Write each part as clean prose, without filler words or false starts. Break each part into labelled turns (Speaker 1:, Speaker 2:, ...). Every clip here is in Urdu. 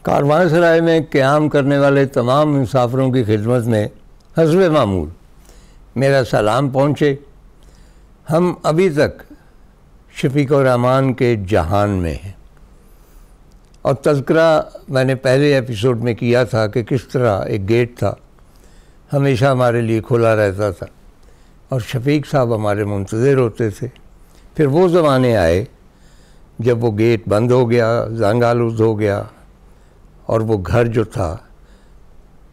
Speaker 1: کاروان سرائے میں قیام کرنے والے تمام مسافروں کی خدمت میں حسب معمول میرا سلام پہنچے۔ ہم ابھی تک شفیق الرحمان کے جہان میں ہیں، اور تذکرہ میں نے پہلے ایپیسوڈ میں کیا تھا کہ کس طرح ایک گیٹ تھا، ہمیشہ ہمارے لیے کھلا رہتا تھا اور شفیق صاحب ہمارے منتظر ہوتے تھے۔ پھر وہ زمانے آئے جب وہ گیٹ بند ہو گیا، زنگ آلود ہو گیا، اور وہ گھر جو تھا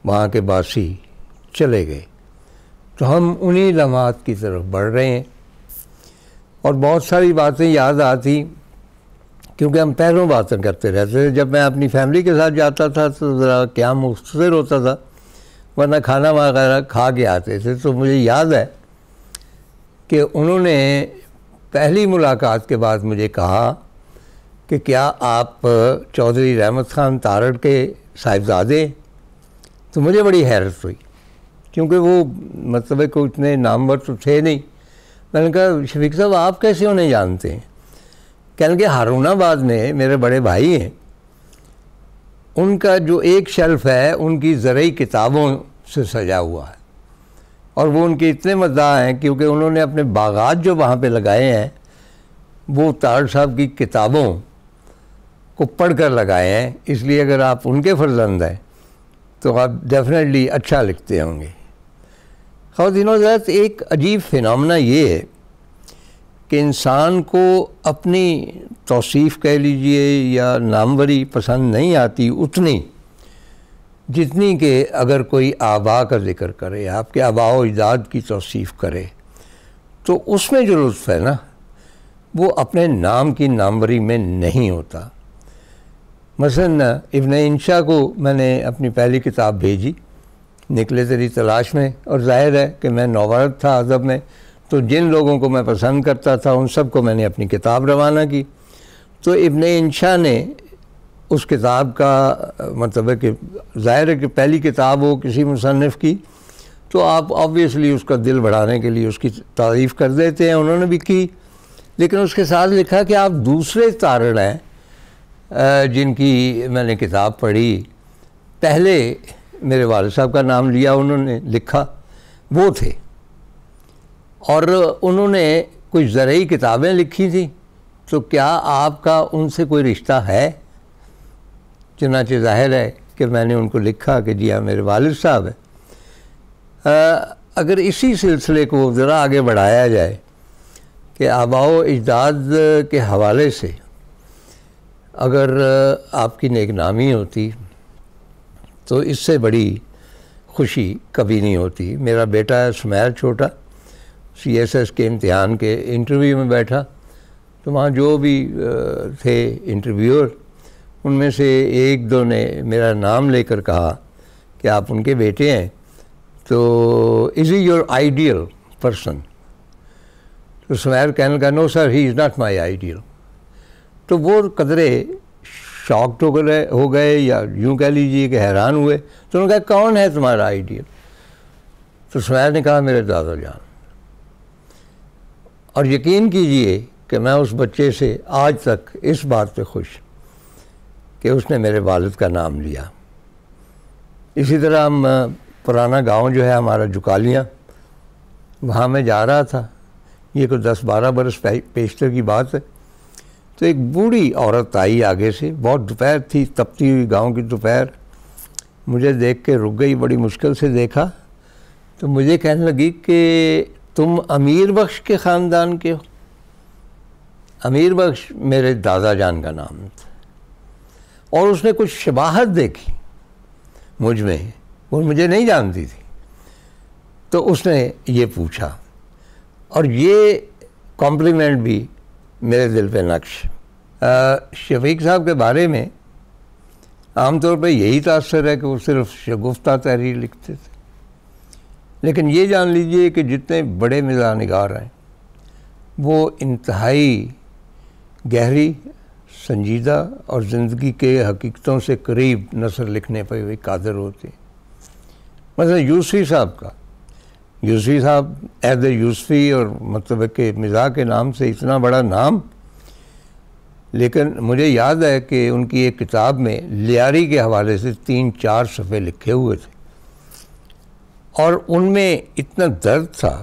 Speaker 1: وہاں کے باسی چلے گئے۔ تو ہم انہی لمحات کی طرف بڑھ رہے ہیں، اور بہت ساری باتیں یاد آتی کیونکہ ہم پہلوں باتیں کرتے رہتے تھے۔ جب میں اپنی فیملی کے ساتھ جاتا تھا تو ذرا قیام مختصر ہوتا تھا، ورنہ کھانا وغیرہ کھا کے آتے تھے۔ تو مجھے یاد ہے کہ انہوں نے پہلی ملاقات کے بعد مجھے کہا کہ کیا آپ چودھری رحمت خان تارڑ کے صاحبزادے؟ تو مجھے بڑی حیرت ہوئی کیونکہ وہ مطلب ہے کوئی اتنے نامور تو تھے نہیں۔ میں نے کہا شفیق صاحب آپ کیسے انہیں جانتے ہیں؟ کہنے کہ ہارون آباد میں میرے بڑے بھائی ہیں، ان کا جو ایک شیلف ہے ان کی زرعی کتابوں سے سجا ہوا ہے، اور وہ ان کے اتنے مداح ہیں کیونکہ انہوں نے اپنے باغات جو وہاں پہ لگائے ہیں وہ تارڑ صاحب کی کتابوں کو پڑھ کر لگائے ہیں، اس لیے اگر آپ ان کے فرزند ہیں تو آپ ڈیفینیٹلی اچھا لکھتے ہوں گے۔ خواتین و حضرات، ایک عجیب فینومنا یہ ہے کہ انسان کو اپنی توصیف کہہ لیجئے یا ناموری پسند نہیں آتی اتنی جتنی کہ اگر کوئی آبا کا ذکر کرے، آپ کے آباء و اجداد کی توصیف کرے، تو اس میں جو لطف ہے نا وہ اپنے نام کی ناموری میں نہیں ہوتا۔ مثلا ابن انشا کو میں نے اپنی پہلی کتاب بھیجی نکلے تیری تلاش میں، اور ظاہر ہے کہ میں نوورت تھا ادب میں، تو جن لوگوں کو میں پسند کرتا تھا ان سب کو میں نے اپنی کتاب روانہ کی۔ تو ابن انشا نے اس کتاب کا مطلب ہے کہ ظاہر ہے کہ پہلی کتاب ہو کسی مصنف کی تو آپ آبویسلی اس کا دل بڑھانے کے لیے اس کی تعریف کر دیتے ہیں، انہوں نے بھی کی، لیکن اس کے ساتھ لکھا کہ آپ دوسرے تارڑ ہیں جن کی میں نے کتاب پڑھی۔ پہلے میرے والد صاحب کا نام لیا انہوں نے، لکھا وہ تھے، اور انہوں نے کچھ زرعی کتابیں لکھی تھیں، تو کیا آپ کا ان سے کوئی رشتہ ہے؟ چنانچہ ظاہر ہے کہ میں نے ان کو لکھا کہ جی ہاں میرے والد صاحب ہیں۔ اگر اسی سلسلے کو ذرا آگے بڑھایا جائے کہ آباء و اجداد کے حوالے سے اگر آپ کی نیک نامی ہوتی تو اس سے بڑی خوشی کبھی نہیں ہوتی۔ میرا بیٹا ہے سمیر چھوٹا، سی ایس ایس کے امتحان کے انٹرویو میں بیٹھا، تو وہاں جو بھی تھے انٹرویور ان میں سے ایک دو نے میرا نام لے کر کہا کہ آپ ان کے بیٹے ہیں، تو از ہی یور آئیڈیل پرسن؟ تو سمیر کہنے لگا نو سر ہی از ناٹ مائی آئیڈیل۔ تو وہ قدرے شاکڈ ہو گئے یا یوں کہہ لیجیے کہ حیران ہوئے، تو انہوں نے کہا کون ہے تمہارا آئیڈیل؟ تو سمیر نے کہا میرے دادا جان۔ اور یقین کیجئے کہ میں اس بچے سے آج تک اس بات پہ خوش کہ اس نے میرے والد کا نام لیا۔ اسی طرح ہم پرانا گاؤں جو ہے ہمارا جکالیاں، وہاں میں جا رہا تھا، یہ کوئی 10-12 برس پیشتر کی بات ہے، تو ایک بوڑھی عورت آئی آگے سے، بہت دوپہر تھی، تپتی ہوئی گاؤں کی دوپہر، مجھے دیکھ کے رک گئی، بڑی مشکل سے دیکھا، تو مجھے کہنے لگی کہ تم امیر بخش کے خاندان کے ہو؟ امیر بخش میرے دادا جان کا نام تھا، اور اس نے کچھ شباہت دیکھی مجھ میں، وہ مجھے نہیں جانتی تھی، تو اس نے یہ پوچھا، اور یہ کمپلیمنٹ بھی میرے دل پہ نقش۔ شفیق صاحب کے بارے میں عام طور پہ یہی تاثر ہے کہ وہ صرف شگفتہ تحریر لکھتے تھے، لیکن یہ جان لیجئے کہ جتنے بڑے مزاح نگار ہیں وہ انتہائی گہری، سنجیدہ اور زندگی کے حقیقتوں سے قریب نثر لکھنے پہ وہ قادر ہوتے ہیں۔ مثلا یوسفی صاحب کا، یوسفی صاحب یوسفی اور مطلب ہے کہ مزاح کے نام سے اتنا بڑا نام، لیکن مجھے یاد ہے کہ ان کی ایک کتاب میں لیاری کے حوالے سے 3-4 صفحے لکھے ہوئے تھے، اور ان میں اتنا درد تھا،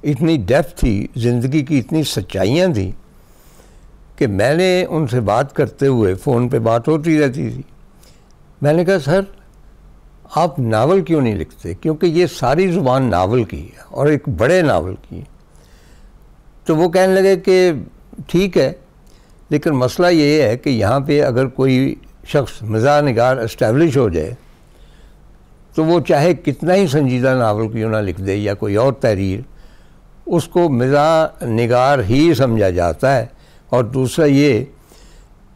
Speaker 1: اتنی ڈیپتھ تھی، زندگی کی اتنی سچائیاں تھیں کہ میں نے ان سے بات کرتے ہوئے، فون پہ بات ہوتی رہتی تھی، میں نے کہا سر آپ ناول کیوں نہیں لکھتے، کیونکہ یہ ساری زبان ناول کی ہے اور ایک بڑے ناول کی ہے۔ تو وہ کہنے لگے کہ ٹھیک ہے، لیکن مسئلہ یہ ہے کہ یہاں پہ اگر کوئی شخص مزاح نگار اسٹیبلش ہو جائے تو وہ چاہے کتنا ہی سنجیدہ ناول کیوں نہ لکھ دے یا کوئی اور تحریر، اس کو مزاح نگار ہی سمجھا جاتا ہے۔ اور دوسرا یہ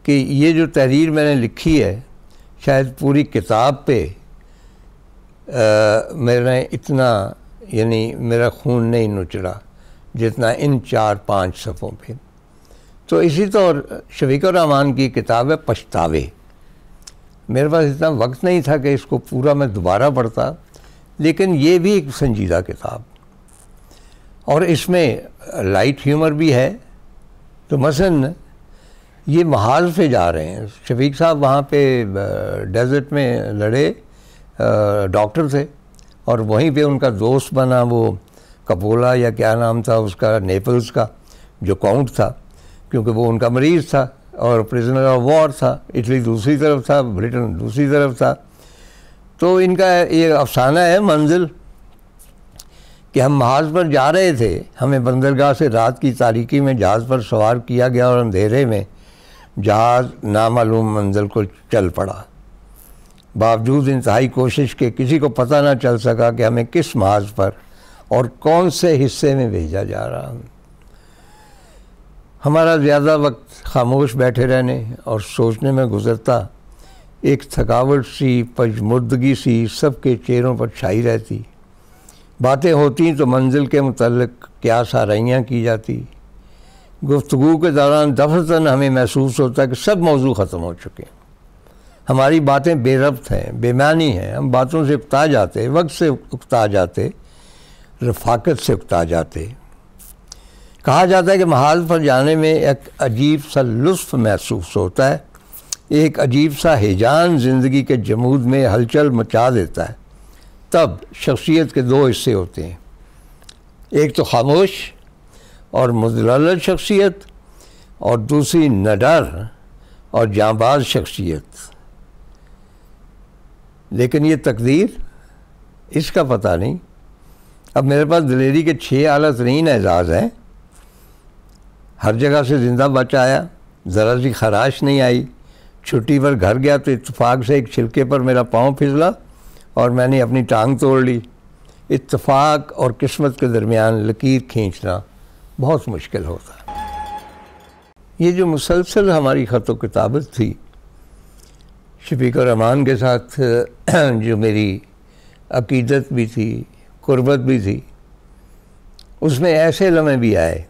Speaker 1: کہ یہ جو تحریر میں نے لکھی ہے شاید پوری کتاب پہ میں نے اتنا یعنی میرا خون نہیں نچڑا جتنا ان 4-5 صفحوں پہ۔ تو اسی طور شفیق الرحمان کی کتاب ہے پچھتاوے، میرے پاس اتنا وقت نہیں تھا کہ اس کو پورا میں دوبارہ پڑھتا، لیکن یہ بھی ایک سنجیدہ کتاب، اور اس میں لائٹ ہیومر بھی ہے۔ تو مثلاً یہ محاذ پہ جا رہے ہیں، شفیق صاحب وہاں پہ ڈیزرٹ میں لڑے ڈاکٹر تھے، اور وہیں پہ ان کا دوست بنا وہ کپولا یا کیا نام تھا اس کا، نیپلز کا جو کاؤنٹ تھا، کیونکہ وہ ان کا مریض تھا اور پریزنر آف وار تھا، اٹلی دوسری طرف تھا، برٹن دوسری طرف تھا۔ تو ان کا یہ افسانہ ہے منزل کہ ہم محاذ پر جا رہے تھے، ہمیں بندرگاہ سے رات کی تاریکی میں جہاز پر سوار کیا گیا اور اندھیرے میں جہاز نامعلوم منزل کو چل پڑا، باوجود انتہائی کوشش کے کسی کو پتہ نہ چل سکا کہ ہمیں کس محاذ پر اور کون سے حصے میں بھیجا جا رہا۔ ہمارا زیادہ وقت خاموش بیٹھے رہنے اور سوچنے میں گزرتا، ایک تھکاوٹ سی، پژمردگی سی سب کے چہروں پر چھائی رہتی۔ باتیں ہوتی تو منزل کے متعلق کیا سارائیاں کی جاتی۔ گفتگو کے دوران دفعتاً ہمیں محسوس ہوتا کہ سب موضوع ختم ہو چکے ہیں، ہماری باتیں بے ربط ہیں، بے معنی ہیں، ہم باتوں سے اکتا جاتے، وقت سے اکتا جاتے، رفاقت سے اکتا جاتے۔ کہا جاتا ہے کہ محاذ پر جانے میں ایک عجیب سا لطف محسوس ہوتا ہے، ایک عجیب سا ہیجان زندگی کے جمود میں ہلچل مچا دیتا ہے۔ تب شخصیت کے 2 حصے ہوتے ہیں، ایک تو خاموش اور متلالل شخصیت، اور دوسری نڈر اور جانباز شخصیت۔ لیکن یہ تقدیر، اس کا پتہ نہیں۔ اب میرے پاس دلیری کے 6 اعلیٰ ترین اعزاز ہیں، ہر جگہ سے زندہ بچ آیا، ذرا سی خراش نہیں آئی، چھٹی پر گھر گیا تو اتفاق سے ایک چھلکے پر میرا پاؤں پھسلا اور میں نے اپنی ٹانگ توڑ لی۔ اتفاق اور قسمت کے درمیان لکیر کھینچنا بہت مشکل ہوتا ہے۔ یہ جو مسلسل ہماری خط و کتابت تھی، شفیق الرحمان کے ساتھ جو میری عقیدت بھی تھی، قربت بھی تھی، اس میں ایسے لمحے بھی آئے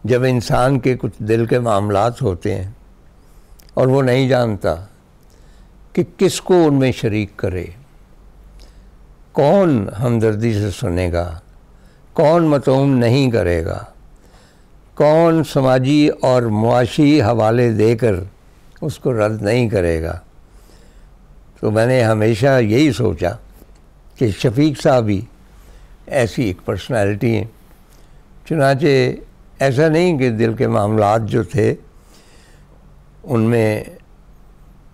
Speaker 1: جب انسان کے کچھ دل کے معاملات ہوتے ہیں اور وہ نہیں جانتا کہ کس کو ان میں شریک کرے، کون ہمدردی سے سنے گا، کون مطعوم نہیں کرے گا، کون سماجی اور معاشی حوالے دے کر اس کو رد نہیں کرے گا۔ تو میں نے ہمیشہ یہی سوچا کہ شفیق صاحب بھی ایسی ایک پرسنالٹی ہیں۔ چنانچہ ایسا نہیں کہ دل کے معاملات جو تھے ان میں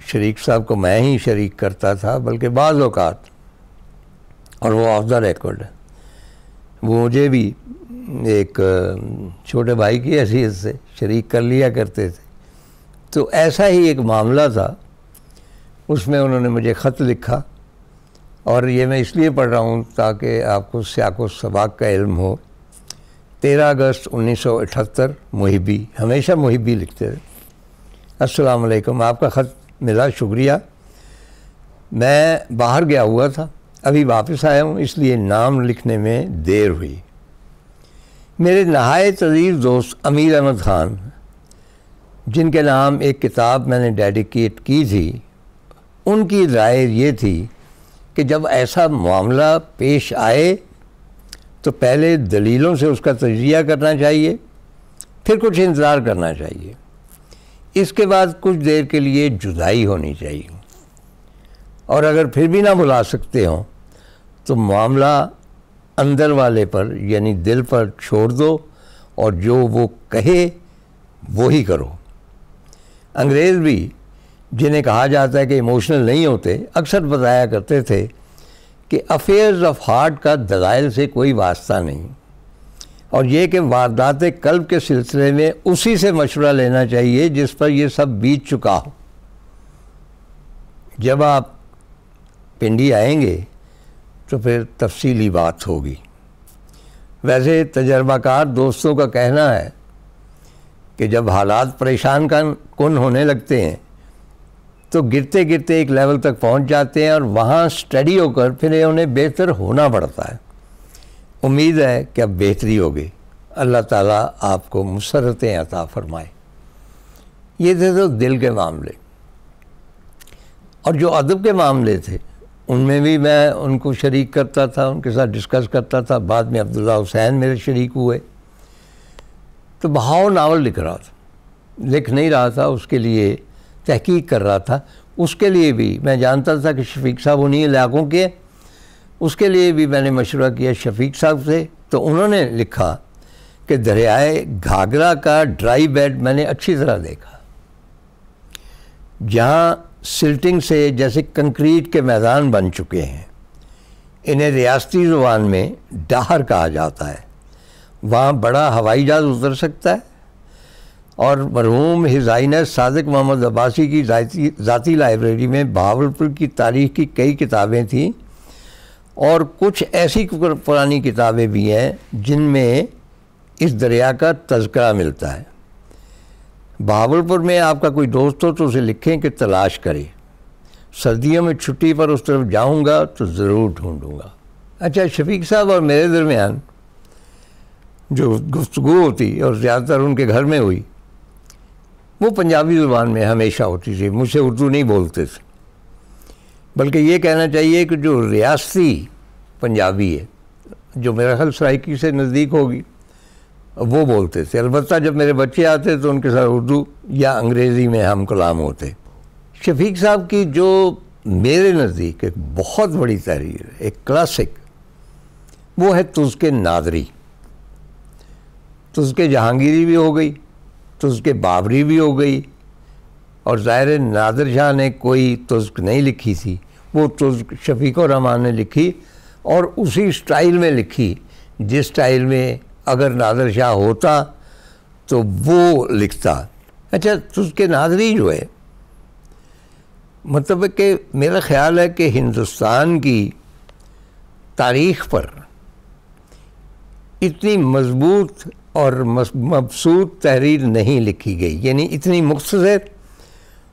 Speaker 1: شریک صاحب کو میں ہی شریک کرتا تھا، بلکہ بعض اوقات، اور وہ آف دا ریکارڈ ہے، وہ مجھے بھی ایک چھوٹے بھائی کی حیثیت سے شریک کر لیا کرتے تھے۔ تو ایسا ہی ایک معاملہ تھا، اس میں انہوں نے مجھے خط لکھا، اور یہ میں اس لیے پڑھ رہا ہوں تاکہ آپ کو سیاق و سباق کا علم ہو۔ 13 اگست 1978، محبی، ہمیشہ محبی لکھتے تھے۔ السلام علیکم، آپ کا خط ملا، شکریہ۔ میں باہر گیا ہوا تھا، ابھی واپس آیا ہوں، اس لیے نام لکھنے میں دیر ہوئی۔ میرے نہایت عزیز دوست امیر احمد خان، جن کے نام ایک کتاب میں نے ڈیڈیکیٹ کی تھی، ان کی رائے یہ تھی کہ جب ایسا معاملہ پیش آئے تو پہلے دلیلوں سے اس کا تجزیہ کرنا چاہیے، پھر کچھ انتظار کرنا چاہیے، اس کے بعد کچھ دیر کے لیے جدائی ہونی چاہیے، اور اگر پھر بھی نہ بلا سکتے ہوں تو معاملہ اندر والے پر یعنی دل پر چھوڑ دو، اور جو وہ کہے وہی کرو۔ انگریز بھی جنہیں کہا جاتا ہے کہ ایموشنل نہیں ہوتے، اکثر بتایا کرتے تھے کہ افیئرز آف ہارٹ کا دلائل سے کوئی واسطہ نہیں، اور یہ کہ واردات قلب کے سلسلے میں اسی سے مشورہ لینا چاہیے جس پر یہ سب بیت چکا ہو۔ جب آپ پنڈی آئیں گے تو پھر تفصیلی بات ہوگی۔ ویسے تجربہ کار دوستوں کا کہنا ہے کہ جب حالات پریشان کن ہونے لگتے ہیں تو گرتے گرتے ایک لیول تک پہنچ جاتے ہیں، اور وہاں سٹڈی ہو کر پھر انہیں بہتر ہونا پڑتا ہے۔ امید ہے کہ اب بہتری ہوگی۔ اللہ تعالیٰ آپ کو مسرتیں عطا فرمائے۔ یہ تھے تو دل کے معاملے، اور جو ادب کے معاملے تھے ان میں بھی میں ان کو شریک کرتا تھا، ان کے ساتھ ڈسکس کرتا تھا۔ بعد میں عبداللہ حسین میرے شریک ہوئے۔ تو بہاؤ ناول لکھ رہا تھا، لکھ نہیں رہا تھا، اس کے لیے تحقیق کر رہا تھا۔ اس کے لیے بھی میں جانتا تھا کہ شفیق صاحب انہی علاقوں کے، اس کے لیے بھی میں نے مشورہ کیا شفیق صاحب سے۔ تو انہوں نے لکھا کہ دریائے گھاگرا کا ڈرائی بیڈ میں نے اچھی طرح دیکھا، جہاں سلٹنگ سے جیسے کنکریٹ کے میدان بن چکے ہیں، انہیں ریاستی زبان میں ڈاہر کہا جاتا ہے۔ وہاں بڑا ہوائی جہاز اتر سکتا ہے، اور مرحوم ہز ہائنس صادق محمد عباسی کی ذاتی لائبریری میں بہاولپور کی تاریخ کی کئی کتابیں تھیں، اور کچھ ایسی پرانی کتابیں بھی ہیں جن میں اس دریا کا تذکرہ ملتا ہے۔ بہاولپور میں آپ کا کوئی دوست ہو تو اسے لکھیں کہ تلاش کرے، سردیوں میں چھٹی پر اس طرف جاؤں گا تو ضرور ڈھونڈوں گا۔ اچھا، شفیق صاحب اور میرے درمیان جو گفتگو ہوتی اور زیادہ تر ان کے گھر میں ہوئی، وہ پنجابی زبان میں ہمیشہ ہوتی تھی۔ مجھ سے اردو نہیں بولتے تھے، بلکہ یہ کہنا چاہیے کہ جو ریاستی پنجابی ہے، جو میرا خیال سرائکی سے نزدیک ہوگی، وہ بولتے تھے۔ البتہ جب میرے بچے آتے تو ان کے ساتھ اردو یا انگریزی میں ہم کلام ہوتے۔ شفیق صاحب کی جو میرے نزدیک ایک بہت بڑی تحریر ہے، ایک کلاسک، وہ ہے تزک نادری۔ تزک جہانگیری بھی ہو گئی، تزک بابری بھی ہو گئی، اور ظاہر نادر شاہ نے کوئی تزک نہیں لکھی تھی، وہ تزک شفیق الرحمان نے لکھی، اور اسی سٹائل میں لکھی جس سٹائل میں اگر نادر شاہ ہوتا تو وہ لکھتا۔ اچھا، تزک نادری جو ہے، مطلب کہ میرا خیال ہے کہ ہندوستان کی تاریخ پر اتنی مضبوط اور مبسوط تحریر نہیں لکھی گئی، یعنی اتنی مختصر،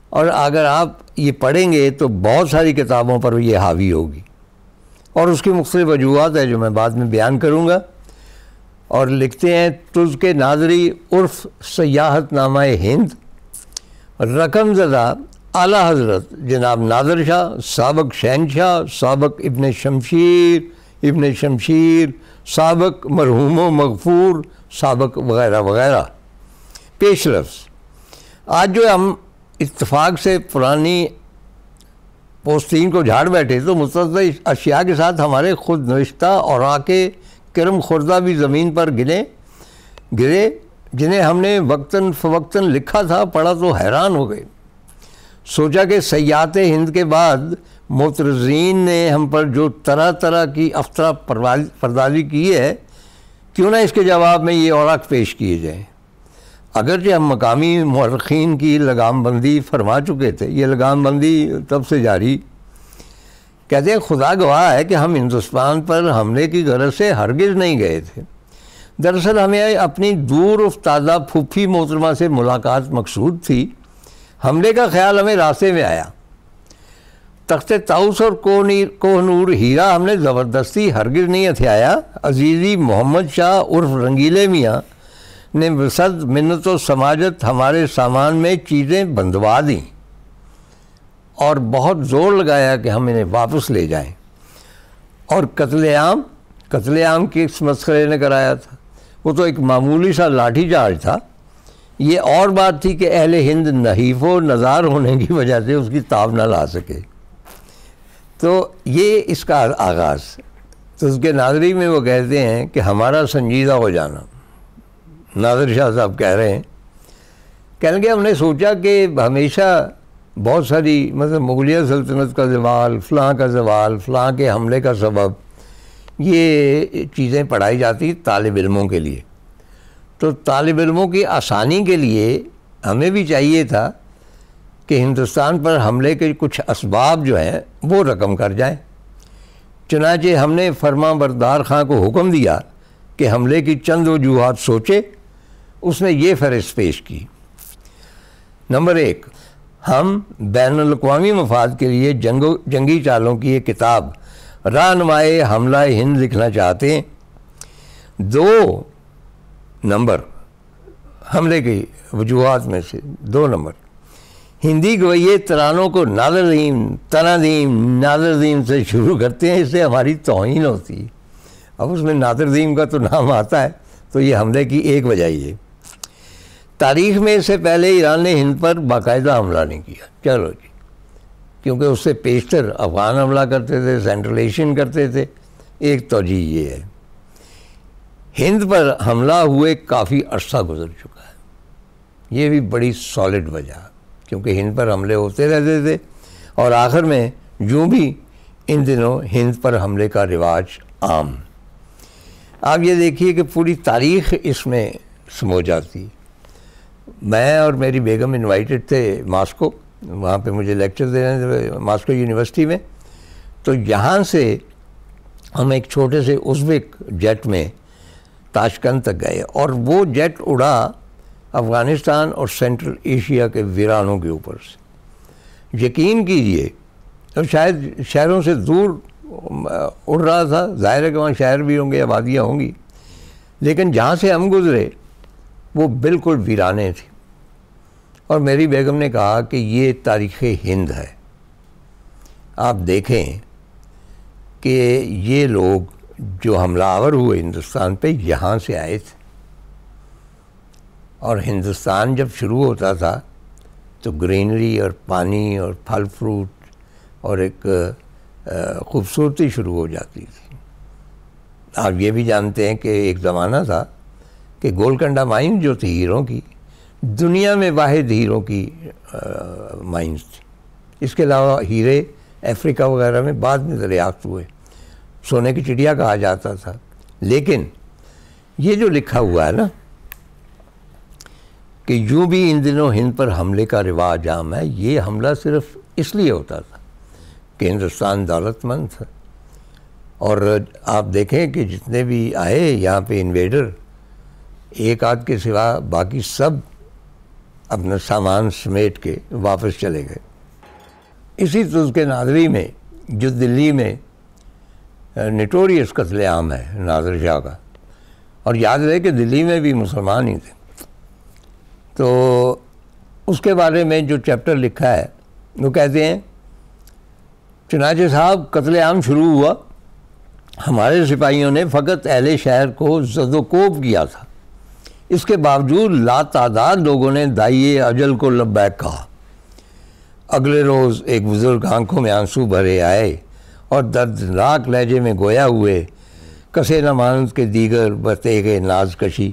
Speaker 1: اور اگر آپ یہ پڑھیں گے تو بہت ساری کتابوں پر یہ حاوی ہوگی، اور اس کی مختلف وجوہات ہیں جو میں بعد میں بیان کروں گا۔ اور لکھتے ہیں تزک نادری عرف سیاحت نامہ ہند، رقم زدہ اعلیٰ حضرت جناب نادر شاہ، سابق شہنشاہ، سابق ابن شمشیر، سابق مرحوم و مغفور، سابق وغیرہ وغیرہ۔ پیش لفظ، آج جو ہم اتفاق سے پرانی پوستین کو جھاڑ بیٹھے تو متعدد اشیاء کے ساتھ ہمارے خود نوشتہ اور آکے کرم خوردہ بھی زمین پر گرے، جنہیں ہم نے وقتاً فوقتاً لکھا تھا، پڑھا تو حیران ہو گئے۔ سوچا کہ سیاحت ہند کے بعد معترضین نے ہم پر جو طرح طرح کی افطرہ پردازی کی ہے، کیوں نہ اس کے جواب میں یہ اوراق پیش کیے جائیں۔ اگرچہ ہم مقامی مورخین کی لگام بندی فرما چکے تھے، یہ لگام بندی تب سے جاری، کہتے ہیں خدا گواہ ہے کہ ہم ہندوستان پر حملے کی غرض سے ہرگز نہیں گئے تھے۔ دراصل ہمیں اپنی دور افتادہ پھوپھی محترمہ سے ملاقات مقصود تھی۔ حملے کا خیال ہمیں راستے میں آیا۔ تخت طاؤس اور کوہ نور ہیرا ہم نے زبردستی ہرگز نہیں ہتھیایا۔ عزیزی محمد شاہ عرف رنگیلے میاں نے بصد منت و سماجت ہمارے سامان میں چیزیں بندوا دیں اور بہت زور لگایا کہ ہم انہیں واپس لے جائیں۔ اور قتل عام کس مسخرے نے کرایا تھا؟ وہ تو ایک معمولی سا لاٹھی چارج تھا، یہ اور بات تھی کہ اہل ہند نحیف و نزار ہونے کی وجہ سے اس کی تاب نہ لا سکے. تو یہ اس کا آغاز. تو اس کے ناظری میں وہ کہتے ہیں کہ ہمارا سنجیدہ ہو جانا، نادر شاہ صاحب کہہ رہے ہیں، کہنے کہ ہم نے سوچا کہ ہمیشہ بہت ساری مثلا مغلیہ سلطنت کا زوال، فلاں کا زوال، فلاں کے حملے کا سبب، یہ چیزیں پڑھائی جاتی طالب علموں کے لیے. تو طالب علموں کی آسانی کے لیے ہمیں بھی چاہیے تھا کہ ہندوستان پر حملے کے کچھ اسباب جو ہیں وہ رقم کر جائیں. چنانچہ ہم نے فرما بردار خاں کو حکم دیا کہ حملے کی چند وجوہات سوچے. اس نے یہ فہرست پیش کی. نمبر 1، ہم بین الاقوامی مفاد کے لیے جنگی چالوں کی ایک کتاب راہنمائے حملہ ہند لکھنا چاہتے ہیں. 2 نمبر حملے کی وجوہات میں سے 2 نمبر، ہندی گویے ترانوں کو نادردیم، تنادیم، نادردیم سے شروع کرتے ہیں، اس سے ہماری توہین ہوتی ہے. اب اس میں نادردیم کا تو نام آتا ہے، تو یہ حملے کی ایک وجہ یہ. تاریخ میں اس سے پہلے ایران نے ہند پر باقاعدہ حملہ نہیں کیا. چلو جی، کیونکہ اس سے پیشتر افغان حملہ کرتے تھے، سینٹرل ایشین کرتے تھے. ایک توجہ یہ ہے. ہند پر حملہ ہوئے کافی عرصہ گزر چکا ہے، یہ بھی بڑی سالڈ وجہ ہے، کیونکہ ہند پر حملے ہوتے رہتے تھے اور آخر میں یوں بھی ان دنوں ہند پر حملے کا رواج عام. آپ یہ دیکھیے کہ پوری تاریخ اس میں سمو جاتی. میں اور میری بیگم انوائٹڈ تھے ماسکو، وہاں پہ مجھے لیکچر دینے تھے ماسکو یونیورسٹی میں. تو یہاں سے ہم ایک چھوٹے سے ازبک جیٹ میں تاشکند تک گئے، اور وہ جیٹ اڑا افغانستان اور سینٹرل ایشیا کے ویرانوں کے اوپر سے. یقین کیجئے، اب شاید شہروں سے دور اڑ رہا تھا، ظاہر ہے کہ وہاں شہر بھی ہوں گے، آبادیاں ہوں گی، لیکن جہاں سے ہم گزرے وہ بالکل ویرانے تھے. اور میری بیگم نے کہا کہ یہ تاریخ ہند ہے. آپ دیکھیں کہ یہ لوگ جو حملہ آور ہوئے ہندوستان پہ یہاں سے آئے تھے، اور ہندوستان جب شروع ہوتا تھا تو گرینری اور پانی اور پھل فروٹ اور ایک خوبصورتی شروع ہو جاتی تھی. آپ یہ بھی جانتے ہیں کہ ایک زمانہ تھا کہ گولکنڈہ مائن جو تھی ہیروں کی، دنیا میں واحد ہیروں کی مائنز تھی. اس کے علاوہ ہیرے افریقہ وغیرہ میں بعد میں دریافت ہوئے، سونے کی چڑیا کہا جاتا تھا. لیکن یہ جو لکھا ہوا ہے نا کہ یوں بھی ان دنوں ہند پر حملے کا رواج عام ہے، یہ حملہ صرف اس لیے ہوتا تھا کہ ہندوستان دولت مند تھا. اور آپ دیکھیں کہ جتنے بھی آئے یہاں پہ انویڈر، ایک آدھ کے سوا باقی سب اپنا سامان سمیٹ کے واپس چلے گئے. اسی طرز کے ناظری میں جو دلی میں نٹوریس قتل عام ہے نادر شاہ کا، اور یاد رہے کہ دلی میں بھی مسلمان ہی تھے، تو اس کے بارے میں جو چیپٹر لکھا ہے وہ کہتے ہیں، چنانچہ صاحب قتل عام شروع ہوا، ہمارے سپاہیوں نے فقط اہل شہر کو زد و کوب کیا تھا، اس کے باوجود لا تعداد لوگوں نے داعیے اجل کو لبیک کہا. اگلے روز ایک بزرگ آنکھوں میں آنسو بھرے آئے اور دردناک لہجے میں گویا ہوئے، کسے نہ مانند کے دیگر برتے گئے ناز کشی.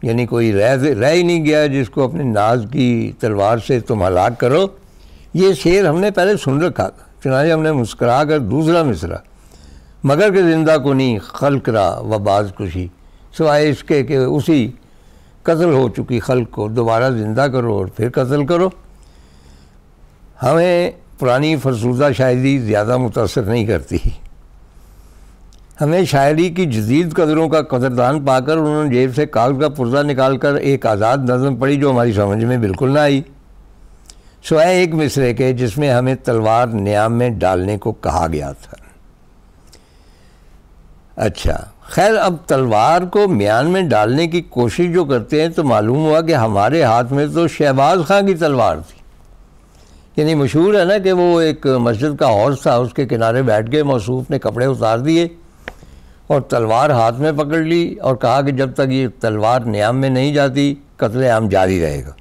Speaker 1: یعنی کوئی رہ ہی نہیں گیا جس کو اپنے ناز کی تلوار سے تم ہلاک کرو. یہ شعر ہم نے پہلے سن رکھا تھا، چنانچہ ہم نے مسکرا کر دوسرا مصرع، مگر کہ زندہ کنی خلق را و باز کشی، سوائے اس کے کہ اسی قتل ہو چکی خلق کو دوبارہ زندہ کرو اور پھر قتل کرو. ہمیں پرانی فرسودہ شاعری زیادہ متاثر نہیں کرتی، ہمیں شاعری کی جدید قدروں کا قدردان پا کر انہوں نے جیب سے کاغذ کا پرزہ نکال کر ایک آزاد نظم پڑھی جو ہماری سمجھ میں بالکل نہ آئی، سوائے ایک مصرے کے جس میں ہمیں تلوار نیام میں ڈالنے کو کہا گیا تھا. اچھا خیر، اب تلوار کو میان میں ڈالنے کی کوشش جو کرتے ہیں تو معلوم ہوا کہ ہمارے ہاتھ میں تو شہباز خان کی تلوار تھی. یعنی مشہور ہے نا کہ وہ ایک مسجد کا حوض تھا، اس کے کنارے بیٹھ کے موصوف نے کپڑے اتار دیے اور تلوار ہاتھ میں پکڑ لی اور کہا کہ جب تک یہ تلوار نیام میں نہیں جاتی قتل عام جاری رہے گا۔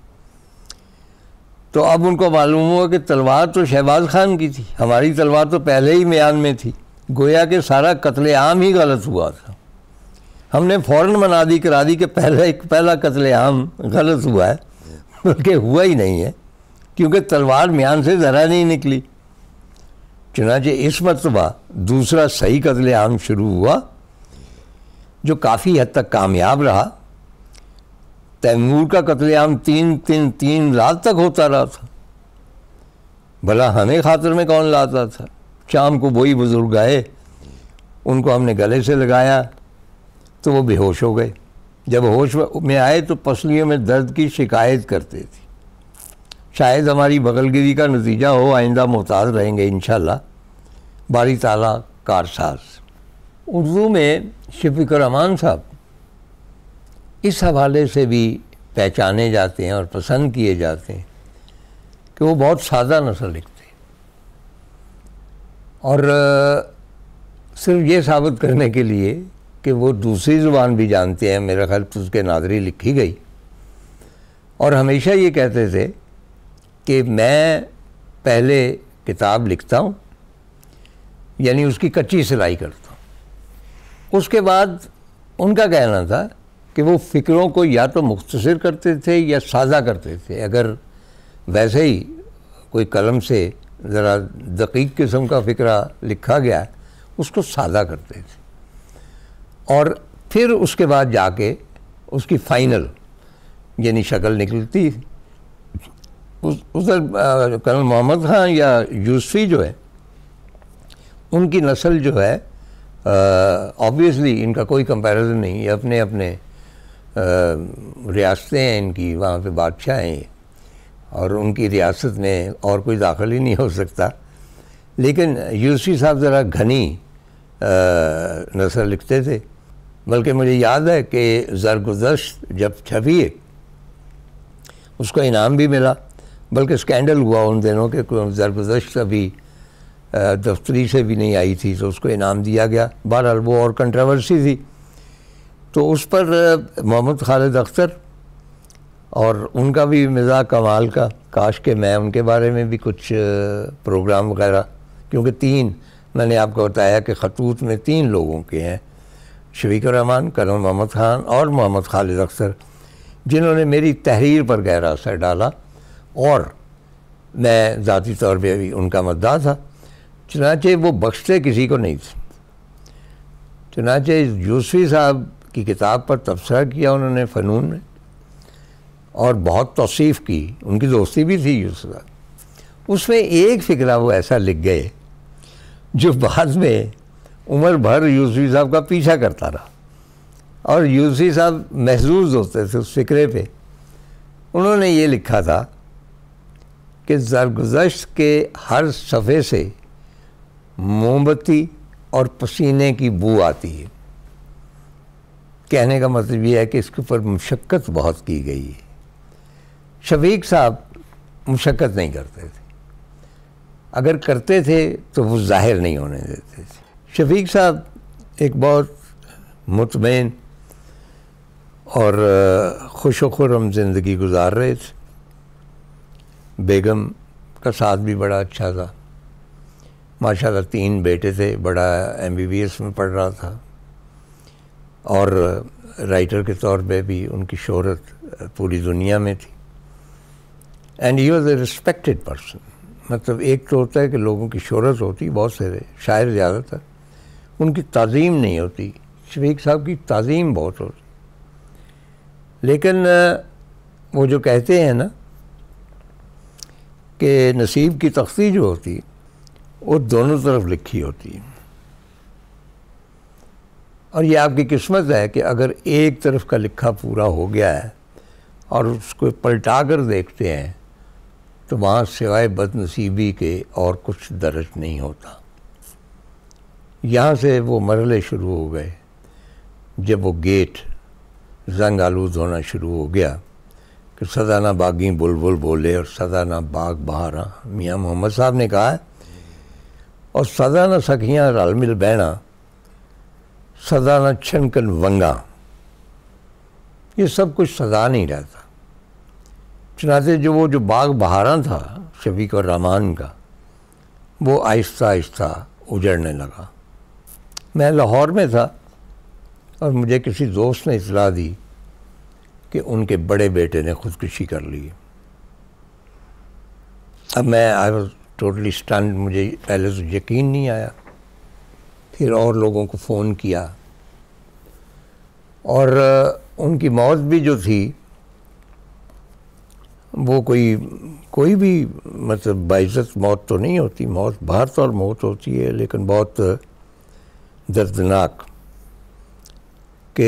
Speaker 1: تو اب ان کو معلوم ہوا کہ تلوار تو شہباز خان کی تھی، ہماری تلوار تو پہلے ہی میان میں تھی، گویا کہ سارا قتل عام ہی غلط ہوا تھا۔ ہم نے فوراً منادی کرا دی کہ پہلا قتل عام غلط ہوا ہے، بلکہ ہوا ہی نہیں ہے، کیونکہ تلوار میان سے ذرا نہیں نکلی۔ چنانچہ اس مرتبہ دوسرا صحیح قتل عام شروع ہوا، جو کافی حد تک کامیاب رہا۔ تیمور کا قتل عام تین رات تک ہوتا رہا تھا، بھلا ہمیں خاطر میں کون لاتا تھا۔ شام کو وہی بزرگ آئے، ان کو ہم نے گلے سے لگایا تو وہ بے ہوش ہو گئے۔ جب ہوش میں آئے تو پسلیوں میں درد کی شکایت کرتے تھے۔ شاید ہماری بغل گیری کا نتیجہ ہو، آئندہ محتاط رہیں گے انشاءاللہ، باری تعالیٰ کارساز۔ اردو میں شفیق الرحمان صاحب اس حوالے سے بھی پہچانے جاتے ہیں اور پسند کیے جاتے ہیں کہ وہ بہت سادہ نثر لکھتے ہیں، اور صرف یہ ثابت کرنے کے لیے کہ وہ دوسری زبان بھی جانتے ہیں، میرا خیال تو اس کے ناظری لکھی گئی، اور ہمیشہ یہ کہتے تھے کہ میں پہلے کتاب لکھتا ہوں، یعنی اس کی کچی سلائی کرتا ہوں، اس کے بعد ان کا کہنا تھا کہ وہ فکروں کو یا تو مختصر کرتے تھے یا سادہ کرتے تھے۔ اگر ویسے ہی کوئی قلم سے ذرا دقیق قسم کا فکرہ لکھا گیا اس کو سادہ کرتے تھے، اور پھر اس کے بعد جا کے اس کی فائنل یعنی شکل نکلتی۔ ادھر کرنل محمد خان یا یوسفی جو ہے، ان کی نسل جو ہے آبویسلی ان کا کوئی کمپیریزن نہیں، یہ اپنے ریاستیں ہیں ان کی، وہاں پہ بادشاہ ہیں، اور ان کی ریاست میں اور کوئی داخل ہی نہیں ہو سکتا۔ لیکن یوسفی صاحب ذرا گھنی نثر لکھتے تھے، بلکہ مجھے یاد ہے کہ زرگزشت جب چھپی اس کو انعام بھی ملا، بلکہ اسکینڈل ہوا ان دنوں کہ زرگزشت ابھی دفتری سے بھی نہیں آئی تھی تو اس کو انعام دیا گیا۔ بہرحال وہ اور کنٹروورسی تھی، تو اس پر محمد خالد اختر اور ان کا بھی مزاج کمال کا، کاش کہ میں ان کے بارے میں بھی کچھ پروگرام وغیرہ، کیونکہ میں نے آپ کو بتایا کہ خطوط میں 3 لوگوں کے ہیں، شفیق الرحمان، کرنل محمد خان اور محمد خالد اختر، جنہوں نے میری تحریر پر گہرا اثر ڈالا، اور میں ذاتی طور پہ بھی ان کا مداح تھا۔ چنانچہ وہ بخشتے کسی کو نہیں تھے۔ چنانچہ یوسفی صاحب کی کتاب پر تبصرہ کیا انہوں نے فنون میں، اور بہت توصیف کی، ان کی دوستی بھی تھی یوسفی صاحب۔ اس میں ایک فقرہ وہ ایسا لکھ گئے جو بعد میں عمر بھر یوسفی صاحب کا پیچھا کرتا رہا، اور یوسفی صاحب محظوظ ہوتے تھے اس فقرے پہ۔ انہوں نے یہ لکھا تھا کہ زرگزشت کے ہر صفحے سے موم بتی اور پسینے کی بو آتی ہے۔ کہنے کا مطلب یہ ہے کہ اس کے اوپر مشقت بہت کی گئی ہے۔ شفیق صاحب مشقت نہیں کرتے تھے، اگر کرتے تھے تو وہ ظاہر نہیں ہونے دیتے تھے۔ شفیق صاحب ایک بہت مطمئن اور خوش و خرم زندگی گزار رہے تھے۔ بیگم کا ساتھ بھی بڑا اچھا تھا، ماشاءاللہ 3 بیٹے تھے، بڑا MBBS میں پڑھ رہا تھا، اور رائٹر کے طور پہ بھی ان کی شہرت پوری دنیا میں تھی۔ And he was a respected person. مطلب ایک تو ہوتا ہے کہ لوگوں کی شہرت ہوتی، بہت سے شاعر زیادہ تر، ان کی تعظیم نہیں ہوتی۔ شفیق صاحب کی تعظیم بہت ہوتی، لیکن وہ جو کہتے ہیں نا کہ نصیب کی تختی جو ہوتی وہ دونوں طرف لکھی ہوتی ہے، اور یہ آپ کی قسمت ہے کہ اگر ایک طرف کا لکھا پورا ہو گیا ہے اور اس کو پلٹا کر دیکھتے ہیں تو وہاں سوائے بد نصیبی کے اور کچھ درج نہیں ہوتا۔ یہاں سے وہ مرحلے شروع ہو گئے جب وہ گیٹ زنگ آلود ہونا شروع ہو گیا کہ سدا نہ باغیں بلبل بولے اور سدا نہ باغ بہاراں، میاں محمد صاحب نے کہا ہے، اور سدا نہ سکھیاں رل مل بہنا، سدا نہ چھنکن ونگا، یہ سب کچھ سدا نہیں رہتا۔ چنانچہ جو باغ بہاراں تھا شفیق الرحمان کا، وہ آہستہ آہستہ اجڑنے لگا۔ میں لاہور میں تھا اور مجھے کسی دوست نے اطلاع دی کہ ان کے بڑے بیٹے نے خودکشی کر لی۔ اب میں آئی واز ٹوٹلی اسٹنڈ، مجھے پہلے تو یقین نہیں آیا، پھر اور لوگوں کو فون کیا، اور ان کی موت بھی جو تھی وہ کوئی بھی مطلب باعزت موت تو نہیں ہوتی، موت باہر طور موت ہوتی ہے، لیکن بہت دردناک، کہ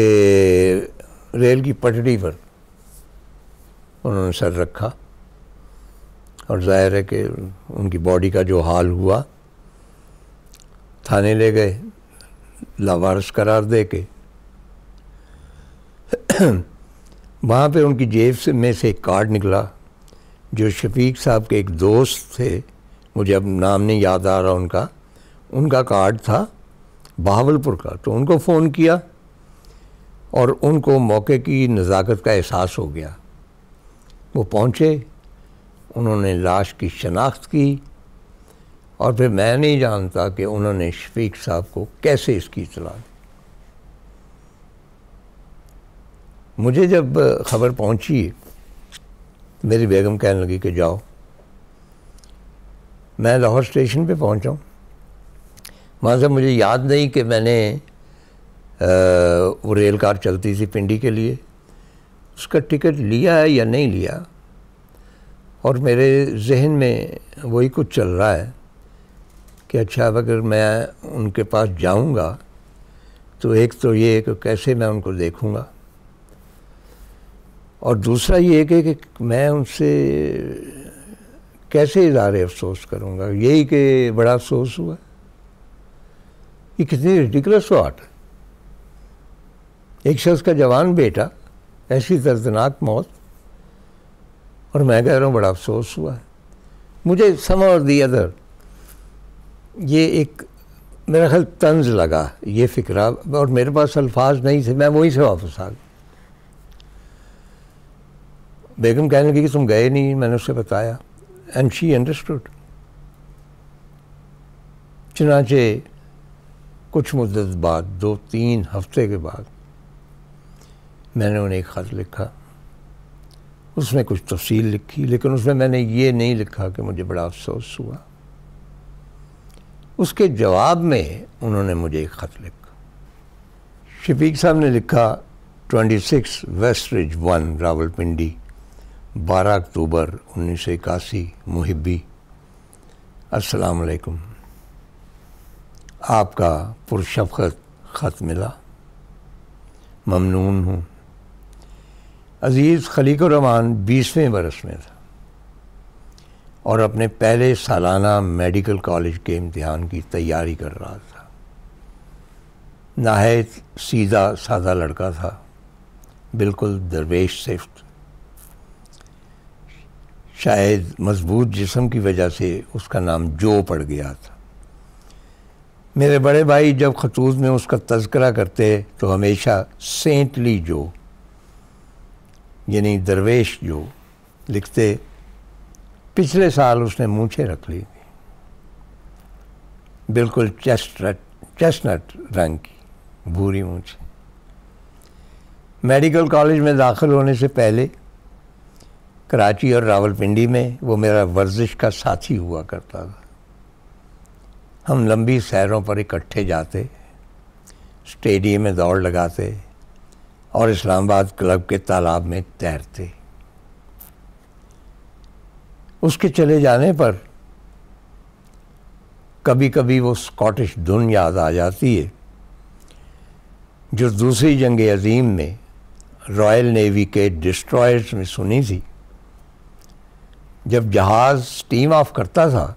Speaker 1: ریل کی پٹڑی پر انہوں نے سر رکھا، اور ظاہر ہے کہ ان کی باڈی کا جو حال ہوا، تھانے لے گئے لاوارث قرار دے کے۔ وہاں پہ ان کی جیب میں سے ایک کارڈ نکلا جو شفیق صاحب کے ایک دوست تھے، مجھے اب نام نہیں یاد آ رہا ان کا کارڈ تھا بہاولپور کا۔ تو ان کو فون کیا اور ان کو موقع کی نزاکت کا احساس ہو گیا، وہ پہنچے، انہوں نے لاش کی شناخت کی، اور پھر میں نہیں جانتا کہ انہوں نے شفیق صاحب کو کیسے اس کی اطلاع دی۔ مجھے جب خبر پہنچی، میری بیگم کہنے لگی کہ جاؤ۔ میں لاہور اسٹیشن پہ پہنچا ہوں، وہاں سے مجھے یاد نہیں کہ میں نے وہ ریل کار چلتی تھی پنڈی کے لیے، اس کا ٹکٹ لیا ہے یا نہیں لیا، اور میرے ذہن میں وہی کچھ چل رہا ہے کہ اچھا اگر میں ان کے پاس جاؤں گا تو ایک تو یہ کہ کیسے میں ان کو دیکھوں گا، اور دوسرا یہ کہ میں ان سے کیسے اظہار افسوس کروں گا، یہی کہ بڑا افسوس ہوا۔ یہ کتنی ریڈیکولس بات ہے، ایک شخص کا جوان بیٹا، ایسی دردناک موت، اور میں کہہ رہا ہوں بڑا افسوس ہوا ہے۔ مجھے سم اور دی ادر یہ ایک میرا خیال طنز لگا یہ فکرہ، اور میرے پاس الفاظ نہیں تھے، میں وہیں سے واپس آ گیا۔ بیگم کہنے لگی کہ تم گئے نہیں، میں نے اسے بتایا، اینڈ شی انڈرسٹوڈ۔ چنانچہ کچھ مدت بعد، 2-3 ہفتے کے بعد، میں نے انہیں ایک خط لکھا، اس میں کچھ تفصیل لکھی، لیکن اس میں نے یہ نہیں لکھا کہ مجھے بڑا افسوس ہوا۔ اس کے جواب میں انہوں نے مجھے ایک خط لکھا۔ شفیق صاحب نے لکھا 26 ویسٹ رج 1 راولپنڈی، 12 اکتوبر 1981، محبی، السلام علیکم، آپ کا پرشفقت خط ملا، ممنون ہوں۔ عزیز خلیق الرحمان 20ویں برس میں تھا اور اپنے پہلے سالانہ میڈیکل کالج کے امتحان کی تیاری کر رہا تھا۔ نہایت سیدھا سادہ لڑکا تھا، بالکل درویش صفت، شاید مضبوط جسم کی وجہ سے اس کا نام جو پڑ گیا تھا۔ میرے بڑے بھائی جب خطوط میں اس کا تذکرہ کرتے تو ہمیشہ سینٹلی جو یعنی درویش جو لکھتے۔ پچھلے سال اس نے مونچھیں رکھ لی تھی، بالکل چیسٹنٹ رنگ کی بھوری مونچھیں۔ میڈیکل کالج میں داخل ہونے سے پہلے کراچی اور راولپنڈی میں وہ میرا ورزش کا ساتھی ہوا کرتا تھا۔ ہم لمبی سیروں پر اکٹھے جاتے، اسٹیڈیم میں دوڑ لگاتے اور اسلام آباد کلب کے تالاب میں تیرتے۔ اس کے چلے جانے پر کبھی کبھی وہ اسکاٹش دھن یاد آ جاتی ہے جو دوسری جنگ عظیم میں رائل نیوی کے ڈسٹرائرز میں سنی تھی۔ جب جہاز اسٹیم آف کرتا تھا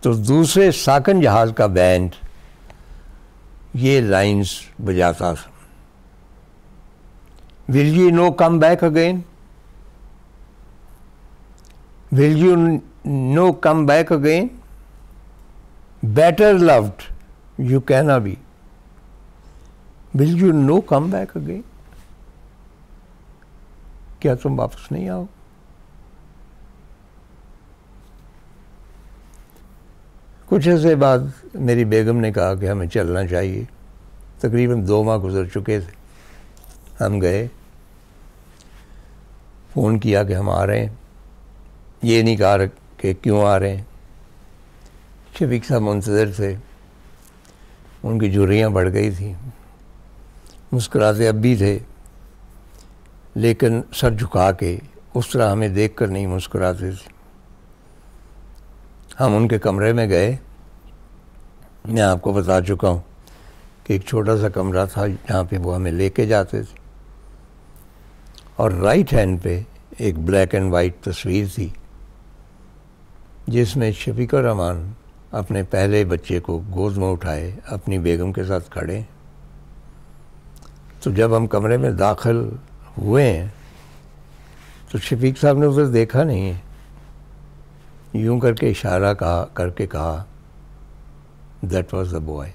Speaker 1: تو دوسرے ساکن جہاز کا بینڈ یہ لائنز بجاتا تھا: Will you no come back again? Will you no come back again? Better loved you cannot be. Will you no come back again? کیا تم واپس نہیں آؤ؟ کچھ عرصے بعد میری بیگم نے کہا کہ ہمیں چلنا چاہیے. تقریباً 2 ماہ گزر چکے تھے. ہم گئے, فون کیا کہ ہم آ رہے ہیں. یہ نہیں کہا کہ کیوں آ رہے ہیں. شفیق صاحب منتظر تھے, ان کی جھریاں بڑھ گئی تھیں, مسکراتے اب بھی تھے, لیکن سر جھکا کے اس طرح ہمیں دیکھ کر نہیں مسکراتے تھے. ہم ان کے کمرے میں گئے. میں آپ کو بتا چکا ہوں کہ ایک چھوٹا سا کمرہ تھا جہاں پہ وہ ہمیں لے کے جاتے تھے, اور رائٹ ہینڈ پہ ایک بلیک اینڈ وائٹ تصویر تھی جس میں شفیق الرحمان اپنے پہلے بچے کو گود میں اٹھائے اپنی بیگم کے ساتھ کھڑے. تو جب ہم کمرے میں داخل ہوئے ہیں تو شفیق صاحب نے ادھر دیکھا نہیں ہے, یوں کر کے اشارہ کر کے کہا دیٹ واز دا بوائے.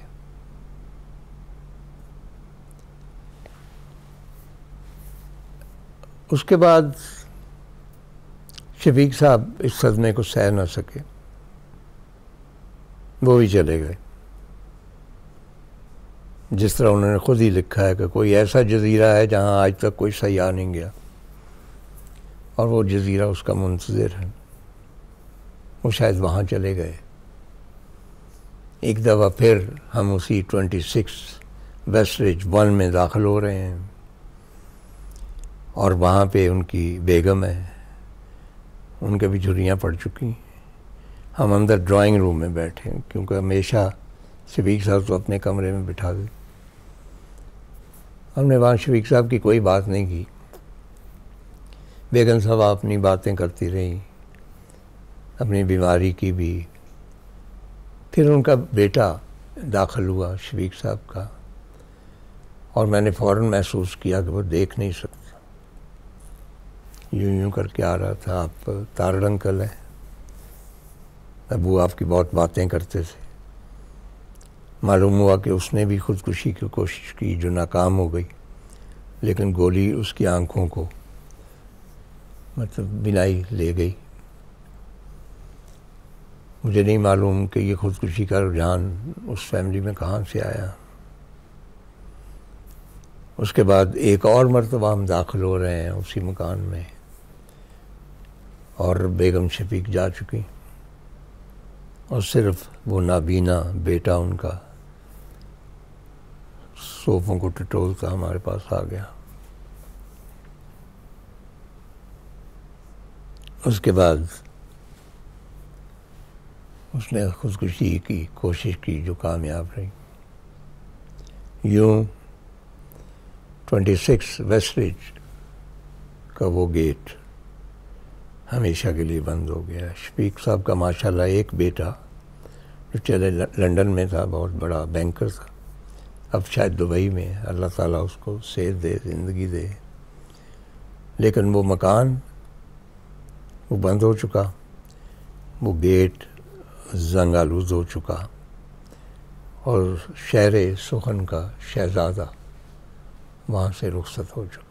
Speaker 1: اس کے بعد شفیق صاحب اس صدمے کو سہ نہ سکے, وہ بھی چلے گئے. جس طرح انہوں نے خود ہی لکھا ہے کہ کوئی ایسا جزیرہ ہے جہاں آج تک کوئی سیاح نہیں گیا, اور وہ جزیرہ اس کا منتظر ہے. وہ شاید وہاں چلے گئے. ایک دفعہ پھر ہم اسی 26 ویسٹ رج 1 میں داخل ہو رہے ہیں, اور وہاں پہ ان کی بیگم ہے, ان کے بھی جھریاں پڑ چکی. ہم اندر ڈرائنگ روم میں بیٹھے کیونکہ ہمیشہ شفیق صاحب تو اپنے کمرے میں بٹھا دے. ہم نے وہاں شفیق صاحب کی کوئی بات نہیں کی. بیگم صاحب اپنی باتیں کرتی رہیں, اپنی بیماری کی بھی. پھر ان کا بیٹا داخل ہوا شفیق صاحب کا, اور میں نے فوراً محسوس کیا کہ وہ دیکھ نہیں سکتا. یوں کر کے آ رہا تھا. آپ تارڑ انکل ہیں, ابو آپ کی بہت باتیں کرتے تھے. معلوم ہوا کہ اس نے بھی خودکشی کی کوشش کی جو ناکام ہو گئی, لیکن گولی اس کی آنکھوں کو بینائی لے گئی. مجھے نہیں معلوم کہ یہ خودکشی کا رجحان اس فیملی میں کہاں سے آیا. اس کے بعد ایک اور مرتبہ ہم داخل ہو رہے ہیں اسی مکان میں, اور بیگم شفیق جا چکی, اور صرف وہ نابینا بیٹا ان کا صوفوں کو ٹٹولتا ہمارے پاس آ گیا. اس کے بعد اس نے خودکشی کی کوشش کی جو کامیاب رہی. یوں 26 ویسٹ رج کا وہ گیٹ ہمیشہ کے لیے بند ہو گیا. شفیق صاحب کا ماشاءاللہ ایک بیٹا جو چلے لنڈن میں تھا, بہت بڑا بینکر تھا, اب شاید دبئی میں. اللہ تعالیٰ اس کو صحت دے, زندگی دے. لیکن وہ مکان وہ بند ہو چکا, وہ گیٹ زنگ آلود ہو چکا, اور شہر سخن کا شہزادہ وہاں سے رخصت ہو چکا.